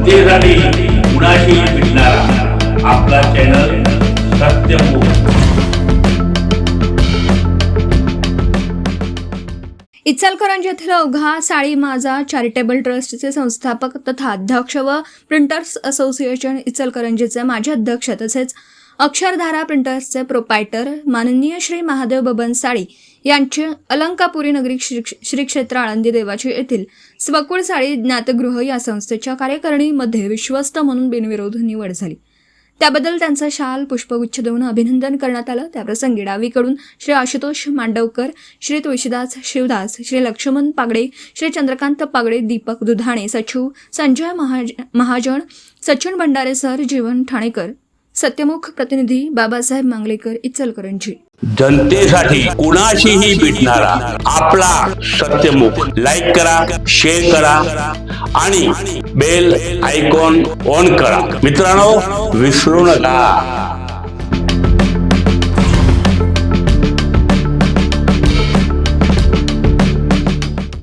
जनतेसाठी कुणाशी भेटणारा आपला चॅनल सत्यमुख। इचलकरंजी येथील अवघा साळी माझा चॅरिटेबल ट्रस्टचे संस्थापक तथा अध्यक्ष व प्रिंटर्स असोसिएशन इचलकरंजीचे माजी अध्यक्ष तसेच अक्षरधारा प्रिंटर्सचे प्रोपायटर माननीय श्री महादेव बबन साळी यांचे अलंकापुरी नगरी श्री क्षेत्र आळंदी देवाची येथील स्वकुळ साळी ज्ञातगृह या संस्थेच्या कार्यकारिणीमध्ये विश्वस्त म्हणून बिनविरोध निवड झाली। त्याबद्दल त्यांचा शाल पुष्पगुच्छ देऊन अभिनंदन करण्यात आलं। त्याप्रसंगी डावीकडून श्री आशुतोष मांडवकर, श्री तुळशीदास शिवदास, श्री लक्ष्मण पागडे, श्री चंद्रकांत पागडे, दीपक दुधाणे, सचिव संजय महाजन, सचिन भंडारे सर, जीवन ठाणेकर, सत्यमुख प्रतिनिधी बाबासाहेब मांगलेकर, इचलकरंजी। जनतेसाठी कुणाशीही भेटणारा आपला सत्यमुख। लाईक करा, शेअर करा आणि बेल आयकॉन ऑन करा। मित्रांनो, विसरू नका।